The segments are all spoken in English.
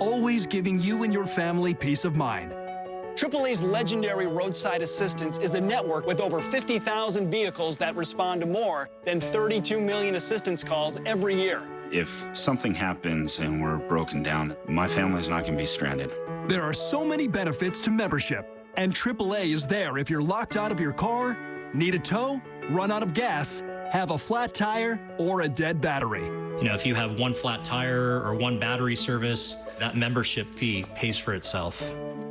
always giving you and your family peace of mind. AAA's legendary roadside assistance is a network with over 50,000 vehicles that respond to more than 32 million assistance calls every year. If something happens and we're broken down, my family's not going to be stranded. There are so many benefits to membership, and AAA is there if you're locked out of your car, need a tow, run out of gas, have a flat tire, or a dead battery. You know, if you have one flat tire or one battery service, that membership fee pays for itself.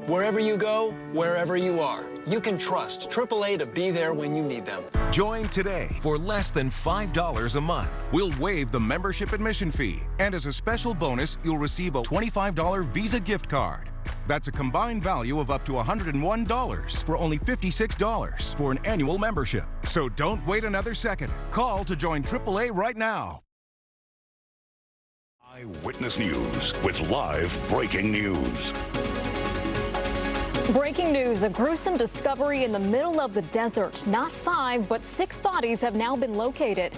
Wherever you go, wherever you are, you can trust AAA to be there when you need them. Join today for less than $5 a month. We'll waive the membership admission fee, and as a special bonus, you'll receive a $25 Visa gift card. That's a combined value of up to $101 for only $56 for an annual membership. So don't wait another second. Call to join AAA right now. Eyewitness News with live breaking news. Breaking news, a gruesome discovery in the middle of the desert. Not 5, but 6 bodies have now been located.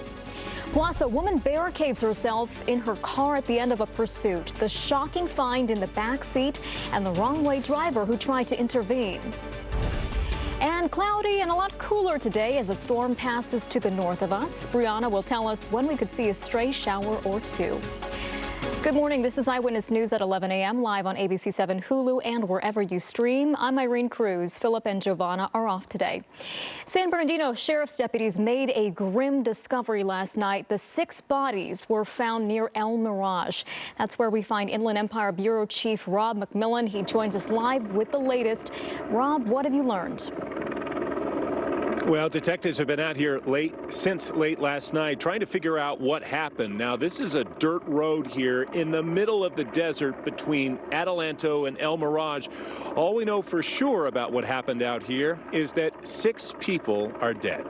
Plus, a woman barricades herself in her car at the end of a pursuit. The shocking find in the back seat and the wrong-way driver who tried to intervene. And cloudy and a lot cooler today as a storm passes to the north of us. Brianna will tell us when we could see a stray shower or two. Good morning. This is Eyewitness News at 11 a.m. live on ABC 7 Hulu and wherever you stream. I'm Irene Cruz. Philip and Giovanna are off today. San Bernardino Sheriff's deputies made a grim discovery last night. The 6 bodies were found near El Mirage. That's where we find Inland Empire Bureau Chief Rob McMillan. He joins us live with the latest. Rob, what have you learned? Well, detectives have been out here since late last night trying to figure out what happened. Now, this is a dirt road here in the middle of the desert between Adelanto and El Mirage. All we know for sure about what happened out here is that 6 people are dead.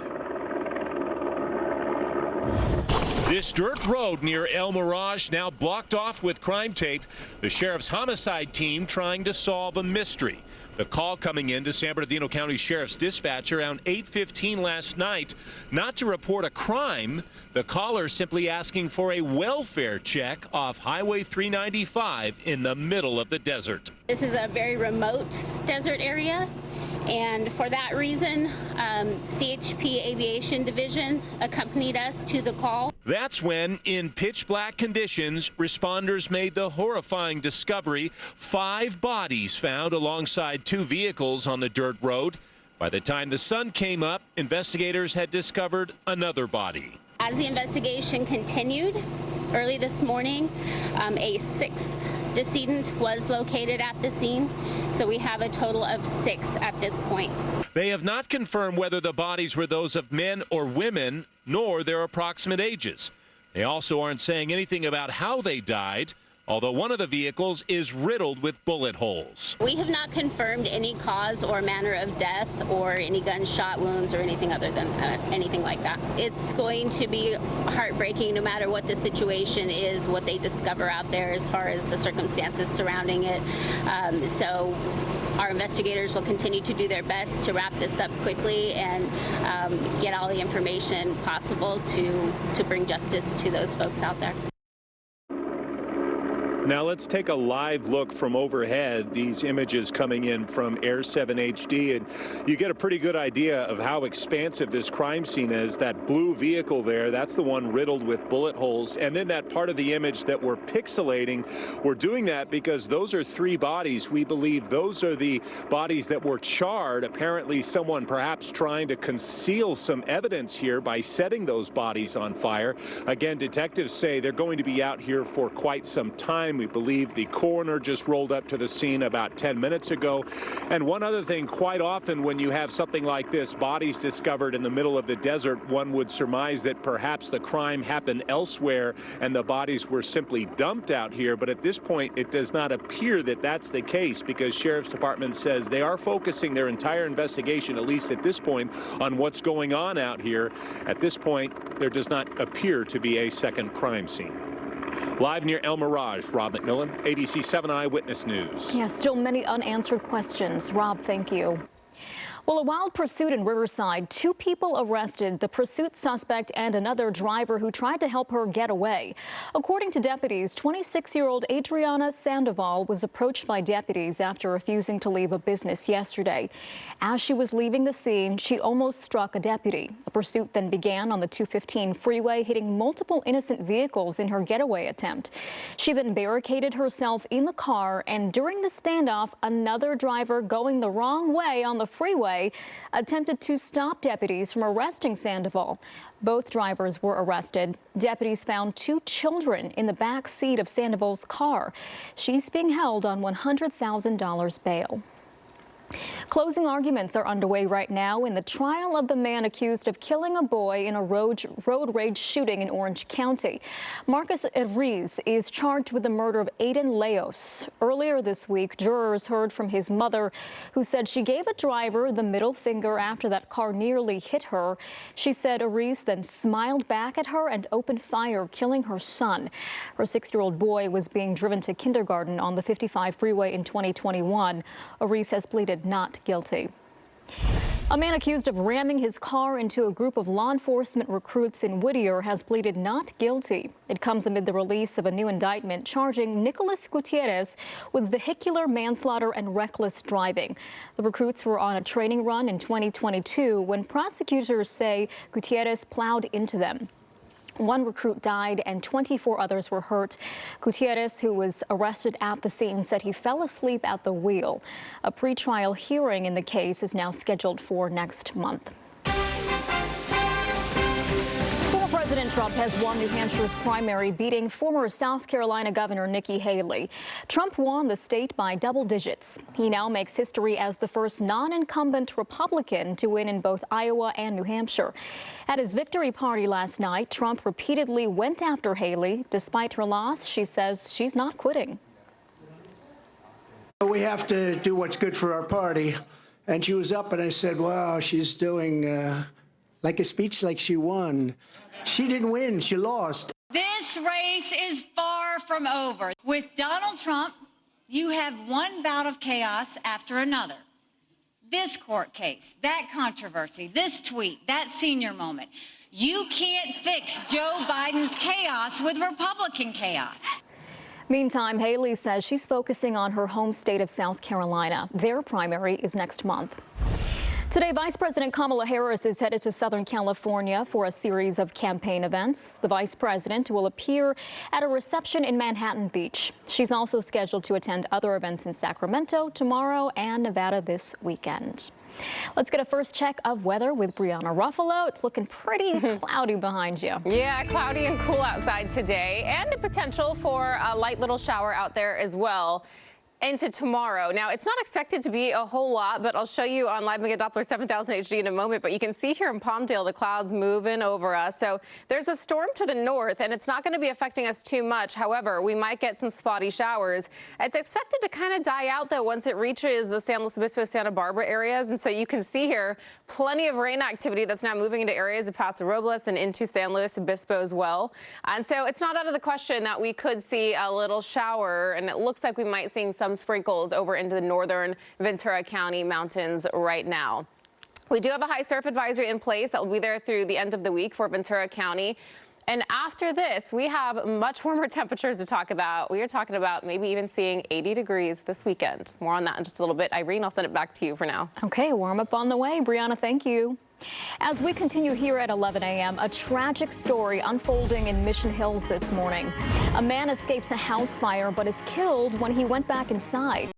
This dirt road near El Mirage now blocked off with crime tape. The sheriff's homicide team trying to solve a mystery. The call coming in to San Bernardino County Sheriff's Dispatch around 8:15 last night, not to report a crime. The caller simply asking for a welfare check off Highway 395 in the middle of the desert. This is a very remote desert area, and for that reason, CHP Aviation Division accompanied us to the call. That's when, in pitch black conditions, responders made the horrifying discovery: 5 bodies found alongside 2 vehicles on the dirt road. By the time the sun came up, investigators had discovered another body. As the investigation continued, early this morning, a 6th decedent was located at the scene, so we have a total of 6 at this point. They have not confirmed whether the bodies were those of men or women, nor their approximate ages. They also aren't saying anything about how they died, although one of the vehicles is riddled with bullet holes. We have not confirmed any cause or manner of death or any gunshot wounds or anything other than anything like that. It's going to be heartbreaking no matter what the situation is, what they discover out there as far as the circumstances surrounding it. So our investigators will continue to do their best to wrap this up quickly and get all the information possible to bring justice to those folks out there. Now let's take a live look from overhead. These images coming in from Air 7 HD, and you get a pretty good idea of how expansive this crime scene is. That blue vehicle there, that's the one riddled with bullet holes. And then that part of the image that we're pixelating, we're doing that because those are 3 bodies. We believe those are the bodies that were charred. Apparently someone perhaps trying to conceal some evidence here by setting those bodies on fire. Again, detectives say they're going to be out here for quite some time. We believe the coroner just rolled up to the scene about 10 minutes ago. And one other thing, quite often when you have something like this, bodies discovered in the middle of the desert, one would surmise that perhaps the crime happened elsewhere and the bodies were simply dumped out here. But at this point, it does not appear that that's the case, because Sheriff's Department says they are focusing their entire investigation, at least at this point, on what's going on out here. At this point, there does not appear to be a second crime scene. Live near El Mirage, Rob McMillan, ABC 7 Eyewitness News. Yeah, still many unanswered questions. Rob, thank you. Well, a wild pursuit in Riverside. 2 people arrested, the pursuit suspect and another driver who tried to help her get away. According to deputies, 26-year-old Adriana Sandoval was approached by deputies after refusing to leave a business yesterday. As she was leaving the scene, she almost struck a deputy. A pursuit then began on the 215 freeway, hitting multiple innocent vehicles in her getaway attempt. She then barricaded herself in the car, and during the standoff, another driver going the wrong way on the freeway attempted to stop deputies from arresting Sandoval. Both drivers were arrested. Deputies found 2 children in the back seat of Sandoval's car. She's being held on $100,000 bail. Closing arguments are underway right now in the trial of the man accused of killing a boy in a road rage shooting in Orange County. Marcus Ruiz is charged with the murder of Aiden Leos. Earlier this week, jurors heard from his mother, who said she gave a driver the middle finger after that car nearly hit her. She said Ruiz then smiled back at her and opened fire, killing her son. Her 6-year-old boy was being driven to kindergarten on the 55 freeway in 2021. Ruiz has pleaded not guilty. A man accused of ramming his car into a group of law enforcement recruits in Whittier has pleaded not guilty. It comes amid the release of a new indictment charging Nicolas Gutierrez with vehicular manslaughter and reckless driving. The recruits were on a training run in 2022 when prosecutors say Gutierrez plowed into them. 1 recruit died and 24 others were hurt. Gutierrez, who was arrested at the scene, said he fell asleep at the wheel. A pretrial hearing in the case is now scheduled for next month. President Trump has won New Hampshire's primary, beating former South Carolina Governor Nikki Haley. Trump won the state by double digits. He now makes history as the first non-incumbent Republican to win in both Iowa and New Hampshire. At his victory party last night, Trump repeatedly went after Haley. Despite her loss, she says she's not quitting. We have to do what's good for our party. And she was up and I said, wow, she's doing like a speech like she won. She didn't win, she lost. This race is far from over. With Donald Trump, you have one bout of chaos after another. This court case, that controversy, this tweet, that senior moment. You can't fix Joe Biden's chaos with Republican chaos. Meantime, Haley says she's focusing on her home state of South Carolina. Their primary is next month. Today, Vice President Kamala Harris is headed to Southern California for a series of campaign events. The vice president will appear at a reception in Manhattan Beach. She's also scheduled to attend other events in Sacramento tomorrow and Nevada this weekend. Let's get a first check of weather with Brianna Ruffalo. It's looking pretty cloudy behind you. Yeah, cloudy and cool outside today, and the potential for a light little shower out there as well into tomorrow. Now, it's not expected to be a whole lot, but I'll show you on Live Mega Doppler 7000 HD in a moment. But you can see here in Palmdale, the clouds moving over us. So there's a storm to the north, and it's not going to be affecting us too much. However, we might get some spotty showers. It's expected to kind of die out, though, once it reaches the San Luis Obispo, Santa Barbara areas. And so you can see here plenty of rain activity that's now moving into areas of Paso Robles and into San Luis Obispo as well. And so it's not out of the question that we could see a little shower, and it looks like we might see some sprinkles over into the northern Ventura County mountains right now. We do have a high surf advisory in place that will be there through the end of the week for Ventura County. And after this, we have much warmer temperatures to talk about. We are talking about maybe even seeing 80 degrees this weekend. More on that in just a little bit. Irene, I'll send it back to you for now. Okay, warm up on the way. Brianna, thank you. As we continue here at 11 a.m., a tragic story unfolding in Mission Hills this morning. A man escapes a house fire but is killed when he went back inside.